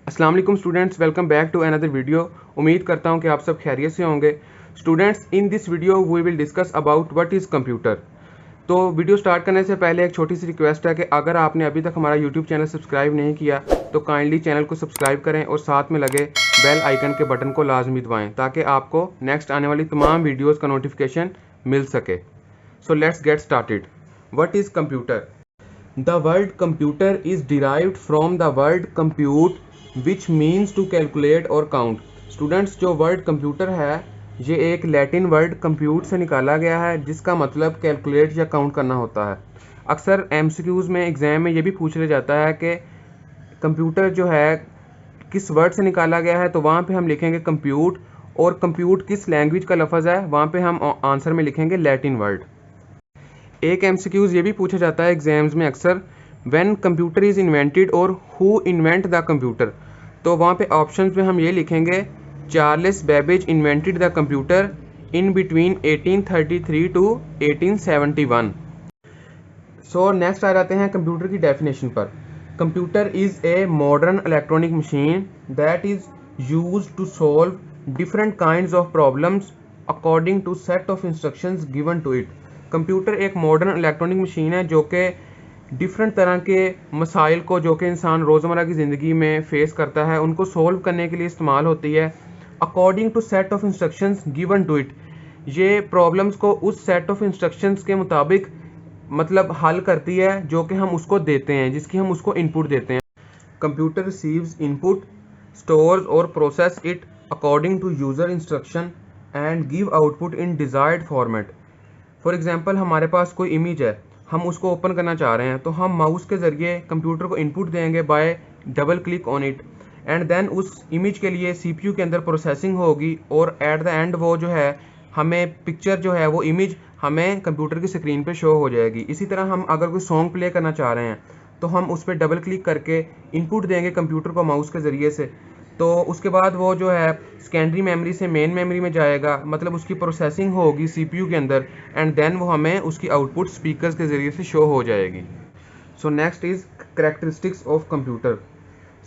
अस्सलाम वालेकुम students, welcome back to another video. उम्मीद करता हूं कि आप सब खैरियत से होंगे। Students, in this video we will discuss about what is computer. तो वीडियो स्टार्ट करने से पहले एक छोटी सी रिक्वेस्ट है कि अगर आपने अभी तक हमारा यूट्यूब चैनल सब्सक्राइब नहीं किया तो काइंडली चैनल को सब्सक्राइब करें और साथ में लगे बेल आइकन के बटन को लाजमी दबाएं ताकि आपको नेक्स्ट आने वाली तमाम वीडियोज़ का नोटिफिकेशन मिल सके। So let's get started. What is computer? The word computer is derived from the word compute which means to calculate or count. Students, जो वर्ड कंप्यूटर है ये एक लैटिन वर्ड कंप्यूट से निकाला गया है जिसका मतलब कैलकुलेट या काउंट करना होता है। अक्सर एमसीक्यूज़ में एग्ज़ाम में ये भी पूछ लिया जाता है कि कंप्यूटर जो है किस वर्ड से निकाला गया है, तो वहाँ पे हम लिखेंगे कंप्यूट, और कंप्यूट किस लैंग्वेज का लफ्ज़ है वहाँ पे हम आंसर में लिखेंगे लैटिन वर्ड। एक एमसीक्यूज़ ये भी पूछा जाता है एग्जाम्स में अक्सर, व्हेन कंप्यूटर इज़ इन्वेंटेड और हु इन्वेंट द कंप्यूटर, तो वहाँ पे ऑप्शंस में हम ये लिखेंगे Charles Babbage invented the computer in between 1833 to 1871। So next आ जाते हैं कंप्यूटर की डेफिनेशन पर। Computer is a modern electronic machine that is use to solve different kinds of problems according to set of instructions given to it. Computer एक modern electronic machine है जो कि different तरह के मसाइल को जो कि इंसान रोज़मर्रा की ज़िंदगी में फ़ेस करता है उनको सॉल्व करने के लिए इस्तेमाल होती है। According to set of instructions given to it, ये प्रॉब्लम्स को उस सेट ऑफ इंस्ट्रक्शंस के मुताबिक मतलब हल करती है जो कि हम उसको देते हैं, जिसकी हम उसको इनपुट देते हैं। कंप्यूटर रिसीव्स इनपुट, स्टोर्स और process it according to user instruction and give output in desired format. For example, हमारे पास कोई इमेज है, हम उसको ओपन करना चाह रहे हैं तो हम माउस के ज़रिए कंप्यूटर को इनपुट देंगे by double click on it, and then उस इमेज के लिए सीपीयू के अंदर प्रोसेसिंग होगी और एट द एंड वो जो है हमें पिक्चर जो है वो इमेज हमें कंप्यूटर की स्क्रीन पे शो हो जाएगी। इसी तरह हम अगर कोई सॉन्ग प्ले करना चाह रहे हैं तो हम उस पर डबल क्लिक करके इनपुट देंगे कंप्यूटर को माउस के ज़रिए से, तो उसके बाद वो जो है सेकेंडरी मेमोरी से मेन मेमोरी में जाएगा, मतलब उसकी प्रोसेसिंग होगी सीपीयू के अंदर, एंड देन वो हमें उसकी आउटपुट स्पीकर्स के ज़रिए से शो हो जाएगी। So next is characteristics of computer.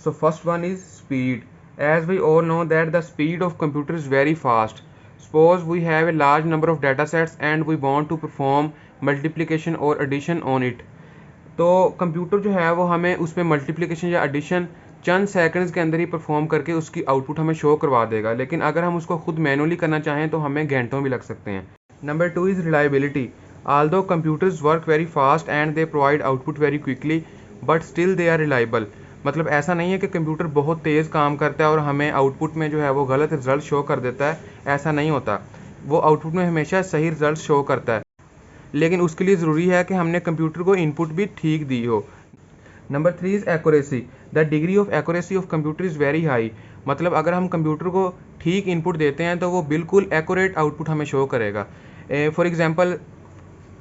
So first one is speed. As we all know that the speed of computer is very fast. Suppose we have a large number of data sets and we want to perform multiplication और addition on it, तो computer जो है वो हमें उस पर multiplication या addition चंद seconds के अंदर ही परफॉर्म करके उसकी आउटपुट हमें शो करवा देगा, लेकिन अगर हम उसको खुद मैनुअली करना चाहें तो हमें घंटों भी लग सकते हैं। Number 2 is reliability. Although computers work very fast and they provide output very quickly but still they are reliable. मतलब ऐसा नहीं है कि कंप्यूटर बहुत तेज़ काम करता है और हमें आउटपुट में जो है वो गलत रिजल्ट शो कर देता है, ऐसा नहीं होता। वो आउटपुट में हमेशा सही रिजल्ट शो करता है, लेकिन उसके लिए ज़रूरी है कि हमने कंप्यूटर को इनपुट भी ठीक दी हो। Number 3 is accuracy. The degree of accuracy of computer is very high. मतलब अगर हम कंप्यूटर को ठीक इनपुट देते हैं तो वो बिल्कुल एक्यूरेट आउटपुट हमें शो करेगा। फॉर एग्जांपल,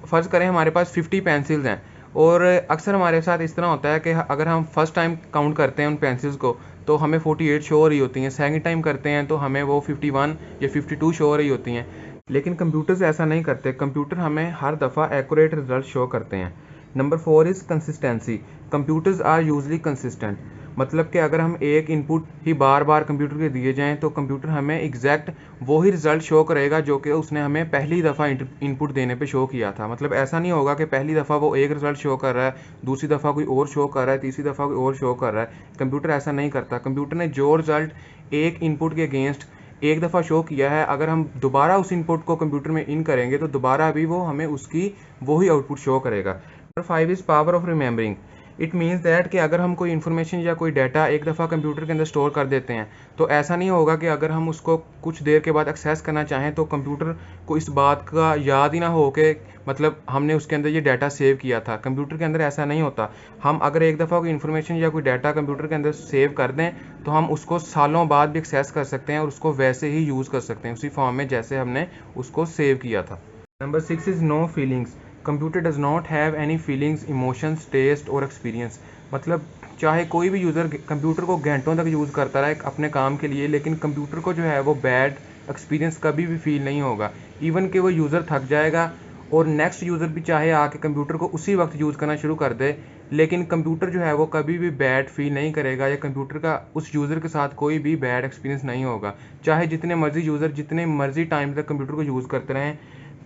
फ़र्ज़ करें हमारे पास 50 पेंसिल्स हैं और अक्सर हमारे साथ इस तरह होता है कि अगर हम फर्स्ट टाइम काउंट करते हैं उन पेंसिल्स को तो हमें 48 शो हो रही होती हैं, सेकंड टाइम करते हैं तो हमें वो 51 या 52 शो हो रही होती हैं। लेकिन कंप्यूटर्स ऐसा नहीं करते, कंप्यूटर हमें हर दफ़ा एक्यूरेट रिजल्ट शो करते हैं। Number 4 is consistency. Computers are usually consistent. मतलब कि अगर हम एक इनपुट ही बार बार कंप्यूटर के दिए जाएं तो कंप्यूटर हमें एग्जैक्ट वही रिजल्ट शो करेगा जो कि उसने हमें पहली दफ़ा इनपुट देने पे शो किया था। मतलब ऐसा नहीं होगा कि पहली दफ़ा वो एक रिजल्ट शो कर रहा है, दूसरी दफ़ा कोई और शो कर रहा है, तीसरी दफ़ा कोई और शो कर रहा है। कंप्यूटर ऐसा नहीं करता। कंप्यूटर ने जो रिजल्ट एक इनपुट के अगेंस्ट एक दफ़ा शो किया है, अगर हम दोबारा उस इनपुट को कंप्यूटर में इन करेंगे तो दोबारा भी वो हमें उसकी वही आउटपुट शो करेगा। Number 5 is power of remembering. It means that कि अगर हम कोई इन्फॉर्मेशन या कोई डाटा एक दफ़ा कंप्यूटर के अंदर स्टोर कर देते हैं तो ऐसा नहीं होगा कि अगर हम उसको कुछ देर के बाद एक्सेस करना चाहें तो कंप्यूटर को इस बात का याद ही ना हो कि मतलब हमने उसके अंदर ये डाटा सेव किया था। कंप्यूटर के अंदर ऐसा नहीं होता। हम अगर एक दफ़ा कोई इन्फॉर्मेशन या कोई डाटा कंप्यूटर के अंदर सेव कर दें तो हम उसको सालों बाद भी एक्सेस कर सकते हैं और उसको वैसे ही यूज़ कर सकते हैं उसी फॉर्म में जैसे हमने उसको सेव किया था। Number 6 is no feelings. Computer does not have any feelings, emotions, taste और एक्सपीरियंस। मतलब चाहे कोई भी यूज़र कंप्यूटर को घंटों तक यूज़ करता रहे अपने काम के लिए, लेकिन कंप्यूटर को जो है वो बैड एक्सपीरियंस कभी भी फील नहीं होगा। इवन कि वो यूज़र थक जाएगा और नेक्स्ट यूज़र भी चाहे आके कंप्यूटर को उसी वक्त यूज़ करना शुरू कर दे, लेकिन कंप्यूटर जो है वो कभी भी बैड फील नहीं करेगा या कंप्यूटर का उस यूज़र के साथ कोई भी बैड एक्सपीरियंस नहीं होगा। चाहे जितने मर्ज़ी यूज़र जितने मर्ज़ी टाइम तक कंप्यूटर को यूज़ करते रहें,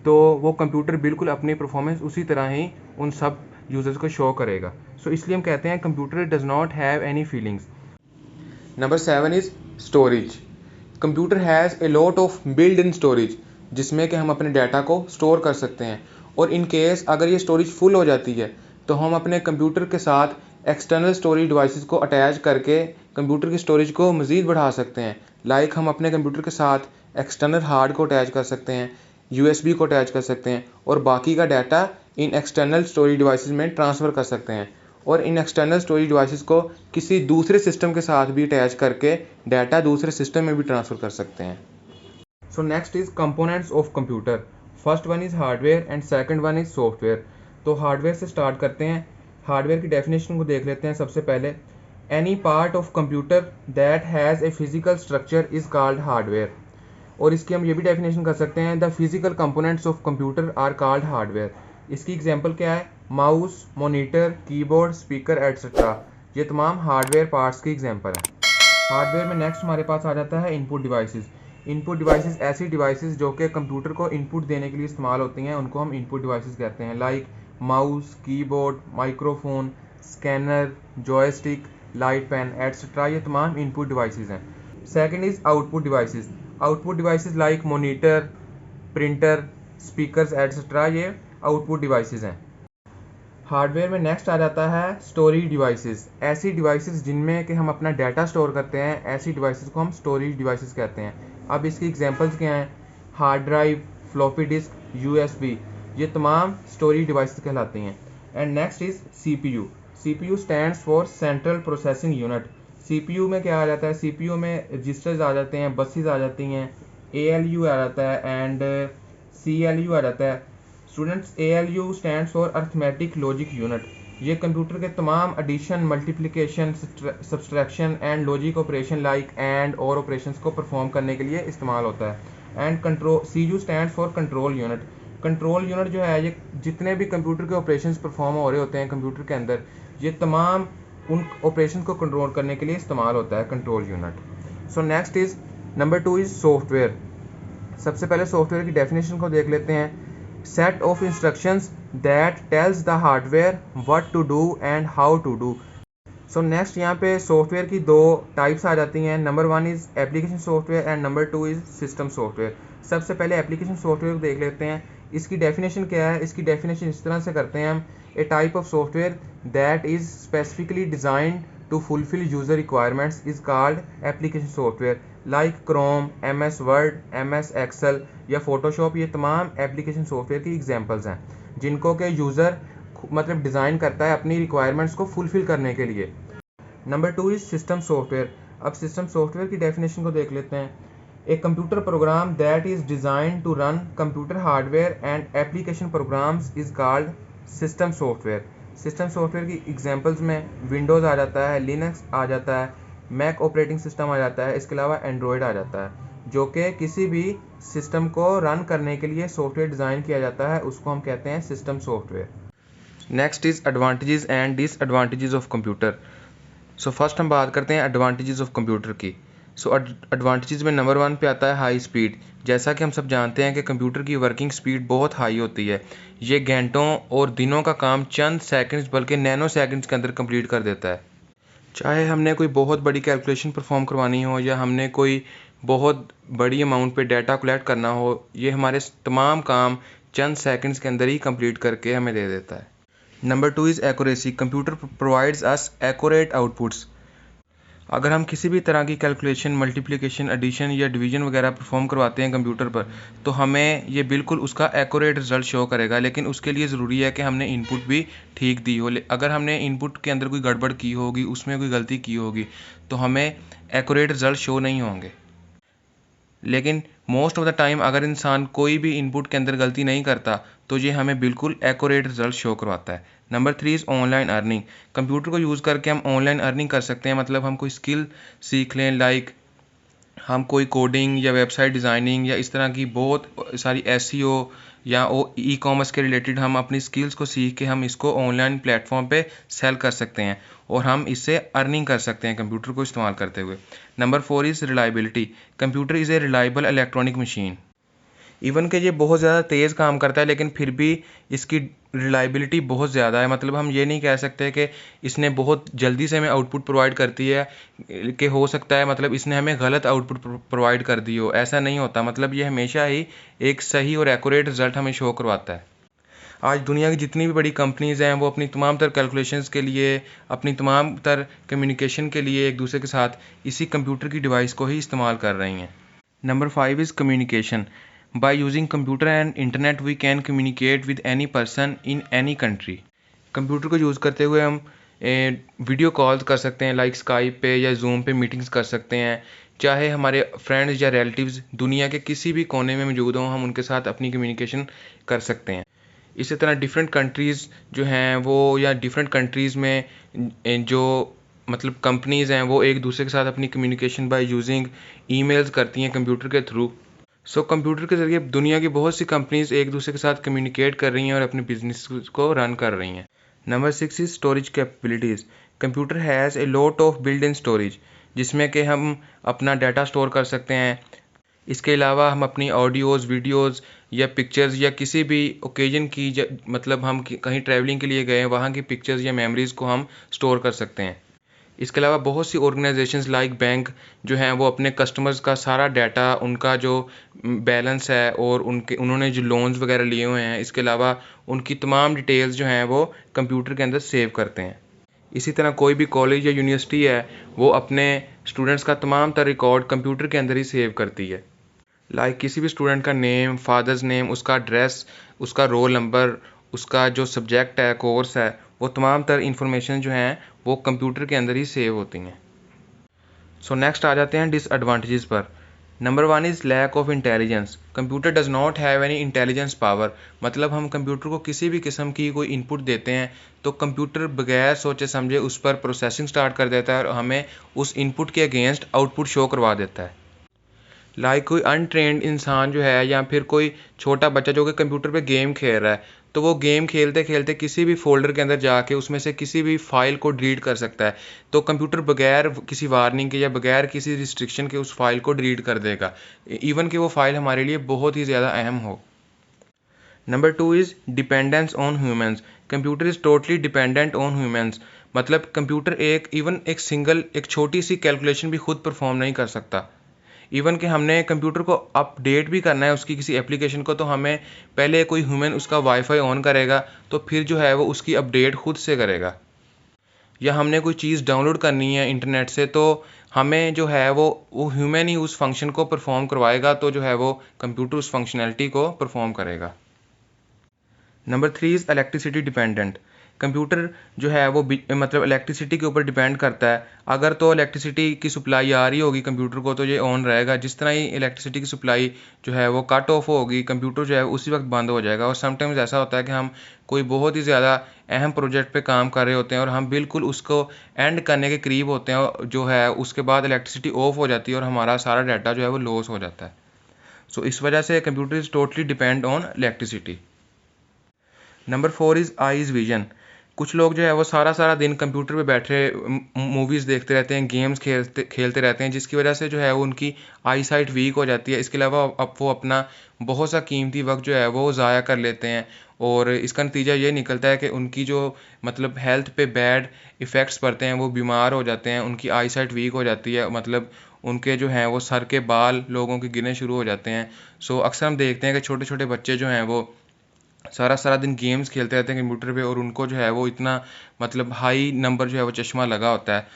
तो वो कंप्यूटर बिल्कुल अपनी परफॉर्मेंस उसी तरह ही उन सब यूज़र्स को शो करेगा। सो इसलिए हम कहते हैं computer does not have any feelings. Number 7 is storage. Computer has a lot of build in storage, जिसमें कि हम अपने डाटा को स्टोर कर सकते हैं, और इन केस अगर ये स्टोरेज फुल हो जाती है तो हम अपने कंप्यूटर के साथ एक्सटर्नल स्टोरेज डिवाइसेस को अटैच करके कंप्यूटर की स्टोरेज को मज़ीद बढ़ा सकते हैं। लाइक हम अपने कंप्यूटर के साथ एक्सटर्नल हार्ड को अटैच कर सकते हैं, USB को अटैच कर सकते हैं, और बाकी का data in external storage devices में ट्रांसफ़र कर सकते हैं, और इन एक्सटर्नल स्टोरेज डिवाइसेस को किसी दूसरे सिस्टम के साथ भी अटैच करके डाटा दूसरे सिस्टम में भी ट्रांसफ़र कर सकते हैं। सो next is components of computer. First one is hardware and second one is software. तो हार्डवेयर से स्टार्ट करते हैं। हार्डवेयर की डेफिनेशन को देख लेते हैं सबसे पहले। Any part of computer that has a physical structure is called hardware. और इसकी हम ये भी डेफिनेशन कर सकते हैं, the physical components of computer are called hardware. इसकी एग्जांपल क्या है? Mouse, monitor, keyboard, speaker etcetera, ये तमाम हार्डवेयर पार्ट्स की एग्जांपल हैं। हार्डवेयर में नेक्स्ट हमारे पास आ जाता है इनपुट डिवाइसेस। इनपुट डिवाइसेस ऐसी डिवाइसेस जो कि कंप्यूटर को इनपुट देने के लिए इस्तेमाल होती हैं, उनको हम इनपुट डिवाइसेस कहते हैं। Like mouse, keyboard, microphone, scanner, joystick, light pen etcetera, ये तमाम इनपुट डिवाइसेस हैं। Second is output devices. Output devices like monitor, printer, speakers etcetera, ये आउटपुट डिवाइसेस हैं। हार्डवेयर में नेक्स्ट आ जाता है स्टोरेज डिवाइसेस। ऐसी डिवाइसेस जिनमें कि हम अपना डाटा स्टोर करते हैं, ऐसी डिवाइसेस को हम स्टोरेज डिवाइसेस कहते हैं। अब इसकी एग्जांपल्स क्या हैं? Hard drive, floppy disk, USB, ये तमाम स्टोरेज डिवाइसेस कहलाती हैं। And next is CPU। CPU stands for central processing unit. CPU में क्या आ जाता है? CPU में रजिस्टर्स आ जाते हैं, बसेस आ जाती हैं, ALU आ जाता है एंड CLU आ जाता है। Students, ALU stands for arithmetic logic unit. ये कंप्यूटर के तमाम addition, multiplication, subtraction and logic operation like and और ऑपरेशंस को परफॉर्म करने के लिए इस्तेमाल होता है। And control CU stands for control unit. Control unit जो है, ये जितने भी कंप्यूटर के ऑपरेशंस परफॉर्म हो रहे होते हैं कंप्यूटर के अंदर, ये तमाम उन ऑपरेशन को कंट्रोल करने के लिए इस्तेमाल होता है control unit. So next is number 2 is software. सबसे पहले सॉफ्टवेयर की डेफिनेशन को देख लेते हैं। set of instructions that tells the hardware what to do and how to do। so next यहाँ पे सॉफ्टवेयर की दो टाइप्स आ जाती हैं। Number 1 is application software and number 2 is system software. सबसे पहले एप्लीकेशन सॉफ्टवेयर को देख लेते हैं। इसकी डेफिनेशन क्या है? इसकी डेफिनेशन इस तरह से करते हैं हम, a type of software that is specifically designed to fulfil user requirements is called application software. Like Chrome, MS Word, MS Excel या फोटोशॉप, ये तमाम एप्लीकेशन सॉफ्टवेयर की एग्जांपल्स हैं जिनको कि यूज़र मतलब डिज़ाइन करता है अपनी रिक्वायरमेंट्स को फुलफिल करने के लिए। Number 2 is system software. अब सिस्टम सॉफ्टवेयर की डेफिनेशन को देख लेते हैं। A computer program that is design to run computer hardware and application programs is called system software. System software की एग्जांपल्स में विंडोज़ आ जाता है, लिनक्स आ जाता है, मैक ऑपरेटिंग सिस्टम आ जाता है, इसके अलावा एंड्रॉयड आ जाता है, जो कि किसी भी सिस्टम को रन करने के लिए सॉफ्टवेयर डिज़ाइन किया जाता है, उसको हम कहते हैं system software. Next is advantages and disadvantages of computer. So first हम बात करते हैं एडवांटेजेस ऑफ कंप्यूटर की। सो एडवांटेजेस में नंबर 1 पे आता है हाई स्पीड। जैसा कि हम सब जानते हैं कि कंप्यूटर की वर्किंग स्पीड बहुत हाई होती है। ये घंटों और दिनों का काम चंद सेकंड्स बल्कि नैनो सेकंड्स के अंदर कंप्लीट कर देता है। चाहे हमने कोई बहुत बड़ी कैलकुलेशन परफॉर्म करवानी हो या हमने कोई बहुत बड़ी अमाउंट पे डाटा कलेक्ट करना हो, ये हमारे तमाम काम चंद सेकंड्स के अंदर ही कंप्लीट करके हमें दे देता है। Number 2 is accuracy. Computer provides us accurate outputs. अगर हम किसी भी तरह की कैलकुलेशन, मल्टीप्लिकेशन, एडिशन या डिवीजन वगैरह परफॉर्म करवाते हैं कंप्यूटर पर, तो हमें ये बिल्कुल उसका एक्यूरेट रिजल्ट शो करेगा। लेकिन उसके लिए ज़रूरी है कि हमने इनपुट भी ठीक दी हो। अगर हमने इनपुट के अंदर कोई गड़बड़ की होगी, उसमें कोई गलती की होगी, तो हमें एक्यूरेट रिजल्ट शो नहीं होंगे। लेकिन मोस्ट ऑफ द टाइम अगर इंसान कोई भी इनपुट के अंदर गलती नहीं करता, तो ये हमें बिल्कुल एक्यूरेट रिजल्ट शो करवाता है। Number 3 is online earning. Computer को यूज़ करके हम ऑनलाइन अर्निंग कर सकते हैं। मतलब हम कोई स्किल सीख लें, लाइक हम कोई कोडिंग या वेबसाइट डिज़ाइनिंग या इस तरह की बहुत सारी SEO या ई कॉमर्स के रिलेटेड हम अपनी स्किल्स को सीख के हम इसको ऑनलाइन प्लेटफॉर्म पे सेल कर सकते हैं और हम इससे अर्निंग कर सकते हैं कंप्यूटर को इस्तेमाल करते हुए। Number 4 is reliability. Computer is a reliable electronic machine. Even कि ये बहुत ज़्यादा तेज़ काम करता है लेकिन फिर भी इसकी रिलायबिलिटी बहुत ज़्यादा है। मतलब हम ये नहीं कह सकते कि इसने बहुत जल्दी से हमें आउटपुट प्रोवाइड करती है कि हो सकता है मतलब इसने हमें गलत आउटपुट प्रोवाइड कर दी हो, ऐसा नहीं होता। मतलब ये हमेशा ही एक सही और एक्यूरेट रिजल्ट हमें शो करवाता है। आज दुनिया की जितनी भी बड़ी कंपनीज़ हैं वो अपनी तमाम तर कैलकुलेशंस के लिए, अपनी तमाम तर कम्युनिकेशन के लिए एक दूसरे के साथ इसी कंप्यूटर की डिवाइस को ही इस्तेमाल कर रही हैं। Number 5 is communication. By using computer and internet we can communicate with any person in any country। Computer को यूज़ करते हुए हम वीडियो कॉल्स कर सकते हैं, लाइक स्काइप पे या जूम पे मीटिंग्स कर सकते हैं। चाहे हमारे फ्रेंड्स या रिलेटिव्स दुनिया के किसी भी कोने में मौजूद हों, हम उनके साथ अपनी कम्युनिकेशन कर सकते हैं। इसी तरह डिफरेंट कंट्रीज़ जो हैं वो, या डिफरेंट कंट्रीज़ में जो मतलब कंपनीज़ हैं वो एक दूसरे के साथ अपनी कम्युनिकेशन बाय यूजिंग ईमेल्स करती हैं कंप्यूटर के थ्रू। कंप्यूटर के ज़रिए दुनिया की बहुत सी कंपनीज एक दूसरे के साथ कम्युनिकेट कर रही हैं और अपने बिजनेस को रन कर रही हैं। Number 6 is storage capabilities. Computer has a lot of built in storage, जिसमें कि हम अपना डाटा स्टोर कर सकते हैं। इसके अलावा हम अपनी ऑडियोज़, वीडियोज़ या पिक्चर्स या किसी भी ओकेजन की मतलब हम कहीं ट्रैवलिंग के लिए गए हैं वहाँ की पिक्चर्स या मेमोरीज़ को हम स्टोर कर सकते हैं। इसके अलावा बहुत सी ऑर्गेनाइजेशंस लाइक बैंक जो हैं वो अपने कस्टमर्स का सारा डाटा, उनका जो बैलेंस है और उन्होंने जो लोन्स वगैरह लिए हुए हैं, इसके अलावा उनकी तमाम डिटेल्स जो हैं वो कंप्यूटर के अंदर सेव करते हैं। इसी तरह कोई भी कॉलेज या यूनिवर्सिटी है वो अपने स्टूडेंट्स का तमाम तर रिकॉर्ड कंप्यूटर के अंदर ही सेव करती है। लाइक किसी भी स्टूडेंट का नेम, फादर्स नेम, उसका एड्रेस, उसका रोल नंबर, उसका जो सब्जेक्ट है, कोर्स है, वो तमाम तर इंफॉर्मेशन जो हैं वो कंप्यूटर के अंदर ही सेव होती हैं। नेक्स्ट आ जाते हैं डिसएडवांटेजेस पर। Number 1 is lack of intelligence. Computer does not have any intelligence power. मतलब हम कंप्यूटर को किसी भी किस्म की कोई इनपुट देते हैं तो कंप्यूटर बगैर सोचे समझे उस पर प्रोसेसिंग स्टार्ट कर देता है और हमें उस इनपुट के अगेंस्ट आउटपुट शो करवा देता है। लाइक कोई अनट्रेंड इंसान जो है या फिर कोई छोटा बच्चा जो कि कंप्यूटर पे गेम खेल रहा है, तो वो गेम खेलते खेलते किसी भी फोल्डर के अंदर जाके उसमें से किसी भी फाइल को डिलीट कर सकता है। तो कंप्यूटर बगैर किसी वार्निंग के या बगैर किसी रिस्ट्रिक्शन के उस फाइल को डिलीट कर देगा, इवन कि वो फाइल हमारे लिए बहुत ही ज़्यादा अहम हो। Number 2 is dependence on humans. Computer is totally dependent on humans. मतलब कंप्यूटर एक छोटी सी कैलकुलेशन भी खुद परफॉर्म नहीं कर सकता। इवन कि हमने कंप्यूटर को अपडेट भी करना है उसकी किसी एप्लीकेशन को, तो हमें पहले कोई ह्यूमन उसका वाईफाई ऑन करेगा, तो फिर जो है वो उसकी अपडेट खुद से करेगा। या हमने कोई चीज़ डाउनलोड करनी है इंटरनेट से, तो हमें जो है वो ह्यूमन ही उस फंक्शन को परफॉर्म करवाएगा, तो जो है वो कंप्यूटर उस फंक्शनैलिटी को परफॉर्म करेगा। Number 3 is electricity dependent. Computer जो है वो मतलब इलेक्ट्रिसिटी के ऊपर डिपेंड करता है। अगर तो इलेक्ट्रिसिटी की सप्लाई आ रही होगी कंप्यूटर को तो ये ऑन रहेगा, जिस तरह ही इलेक्ट्रिसिटी की सप्लाई जो है वो कट ऑफ होगी कंप्यूटर जो है उसी वक्त बंद हो जाएगा। और समटाइम्स ऐसा होता है कि हम कोई बहुत ही ज़्यादा अहम प्रोजेक्ट पे काम कर रहे होते हैं और हम बिल्कुल उसको एंड करने के करीब होते हैं, जो है उसके बाद इलेक्ट्रिसिटी ऑफ हो जाती है और हमारा सारा डाटा जो है वो लॉस हो जाता है। इस वजह से computer is totally depend on electricity. Number 4 is eyes vision. कुछ लोग जो है वो सारा सारा दिन कंप्यूटर पे बैठे मूवीज़ देखते रहते हैं, गेम्स खेलते रहते हैं, जिसकी वजह से जो है वो उनकी आई साइट वीक हो जाती है। इसके अलावा अब वो अपना बहुत सा कीमती वक्त जो है वो ज़ाया कर लेते हैं और इसका नतीजा ये निकलता है कि उनकी जो मतलब हेल्थ पे बैड इफ़ेक्ट्स पड़ते हैं, वो बीमार हो जाते हैं, उनकी आई साइट वीक हो जाती है, मतलब उनके जो हैं वो सर के बाल लोगों के गिरने शुरू हो जाते हैं। अक्सर हम देखते हैं कि छोटे छोटे बच्चे जो हैं वो सारा सारा दिन गेम्स खेलते रहते हैं कंप्यूटर पे और उनको जो है वो इतना मतलब हाई नंबर जो है वो चश्मा लगा होता है।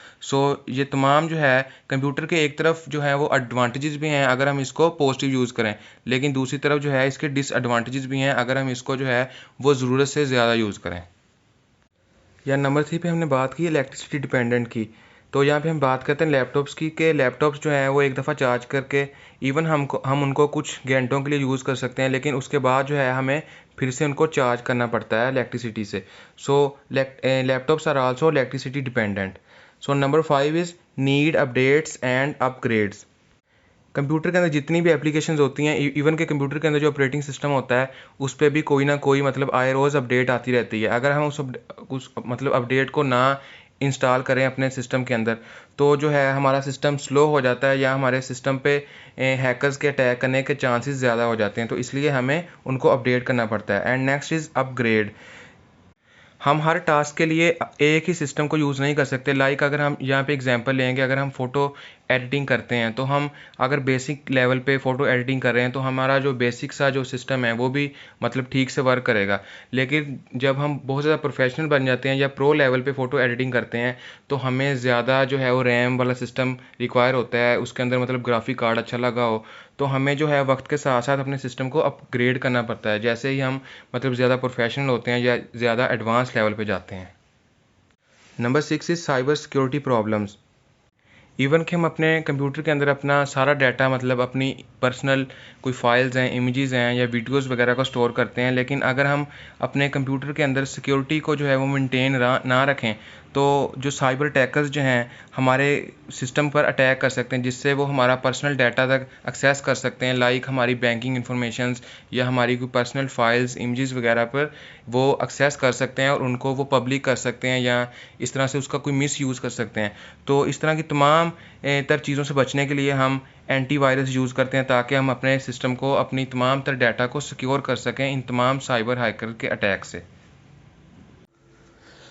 ये तमाम जो है कंप्यूटर के एक तरफ जो है वो एडवांटेजेस भी हैं अगर हम इसको पॉजिटिव यूज़ करें, लेकिन दूसरी तरफ जो है इसके डिसएडवांटेजेस भी हैं अगर हम इसको जो है वो ज़रूरत से ज़्यादा यूज़ करें। या नंबर 3 पे हमने बात की इलेक्ट्रिसिटी डिपेंडेंट की, तो यहाँ पे हम बात करते हैं लैपटॉप्स की, कि लैपटॉप्स जो हैं वो एक दफ़ा चार्ज करके इवन हम उनको कुछ घंटों के लिए यूज़ कर सकते हैं, लेकिन उसके बाद जो है हमें फिर से उनको चार्ज करना पड़ता है इलेक्ट्रिसिटी से। Laptops are also electricity dependent. Number 5 is need updates and upgrades. Computer के अंदर जितनी भी एप्लीकेशंस होती हैं, इवन के कंप्यूटर के अंदर जो ऑपरेटिंग सिस्टम होता है उस पर भी कोई ना कोई मतलब आए रोज़ अपडेट आती रहती है। अगर हम उस मतलब अपडेट को ना इंस्टॉल करें अपने सिस्टम के अंदर तो जो है हमारा सिस्टम स्लो हो जाता है या हमारे सिस्टम पे हैकर्स के अटैक करने के चांसेस ज़्यादा हो जाते हैं, तो इसलिए हमें उनको अपडेट करना पड़ता है। And next is upgrade. हम हर टास्क के लिए एक ही सिस्टम को यूज़ नहीं कर सकते। लाइक अगर हम यहाँ पे एग्जांपल लेंगे, अगर हम फ़ोटो एडिटिंग करते हैं तो हम अगर बेसिक लेवल पे फ़ोटो एडिटिंग कर रहे हैं तो हमारा जो बेसिक सा जो सिस्टम है वो भी मतलब ठीक से वर्क करेगा। लेकिन जब हम बहुत ज़्यादा प्रोफेशनल बन जाते हैं या प्रो लेवल पे फ़ोटो एडिटिंग करते हैं तो हमें ज़्यादा जो है वो रैम वाला सिस्टम रिक्वायर होता है, उसके अंदर मतलब ग्राफिक कार्ड अच्छा लगा हो। तो हमें जो है वक्त के साथ साथ अपने सिस्टम को अपग्रेड करना पड़ता है जैसे ही हम मतलब ज़्यादा प्रोफेशनल होते हैं या ज़्यादा एडवांस लेवल पे जाते हैं। Number 6 is cyber security problems. Even कि हम अपने कंप्यूटर के अंदर अपना सारा डाटा मतलब अपनी पर्सनल कोई फाइल्स हैं, इमेजेस हैं या वीडियोस वगैरह को स्टोर करते हैं, लेकिन अगर हम अपने कंप्यूटर के अंदर सिक्योरिटी को जो है वो मेंटेन ना रखें तो जो साइबर अटैकर्स जो हैं हमारे सिस्टम पर अटैक कर सकते हैं, जिससे वो हमारा पर्सनल डाटा तक एक्सेस कर सकते हैं। लाइक हमारी बैंकिंग इन्फॉर्मेशंस या हमारी कोई पर्सनल फाइल्स, इमेजेस वगैरह पर वो एक्सेस कर सकते हैं और उनको वो पब्लिक कर सकते हैं या इस तरह से उसका कोई मिस यूज़ कर सकते हैं। तो इस तरह की तमाम तर चीज़ों से बचने के लिए हम एंटीवायरस यूज़ करते हैं ताकि हम अपने सिस्टम को, अपनी तमाम तर डाटा को सिक्योर कर सकें इन तमाम साइबर हैकर के अटैक से।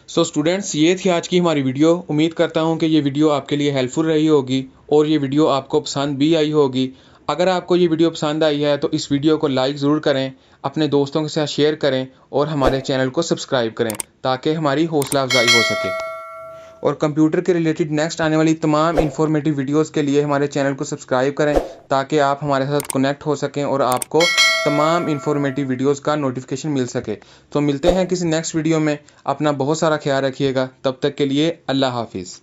सो स्टूडेंट्स, ये थी आज की हमारी वीडियो। उम्मीद करता हूँ कि ये वीडियो आपके लिए हेल्पफुल रही होगी और ये वीडियो आपको पसंद भी आई होगी। अगर आपको ये वीडियो पसंद आई है तो इस वीडियो को लाइक ज़रूर करें, अपने दोस्तों के साथ शेयर करें और हमारे चैनल को सब्सक्राइब करें ताकि हमारी हौसला अफजाई हो सके। और कंप्यूटर के रिलेटेड नेक्स्ट आने वाली तमाम इन्फॉर्मेटिव वीडियोस के लिए हमारे चैनल को सब्सक्राइब करें ताकि आप हमारे साथ कनेक्ट हो सकें और आपको तमाम इन्फॉर्मेटिव वीडियोस का नोटिफिकेशन मिल सके। तो मिलते हैं किसी नेक्स्ट वीडियो में। अपना बहुत सारा ख्याल रखिएगा। तब तक के लिए अल्लाह हाफिज़।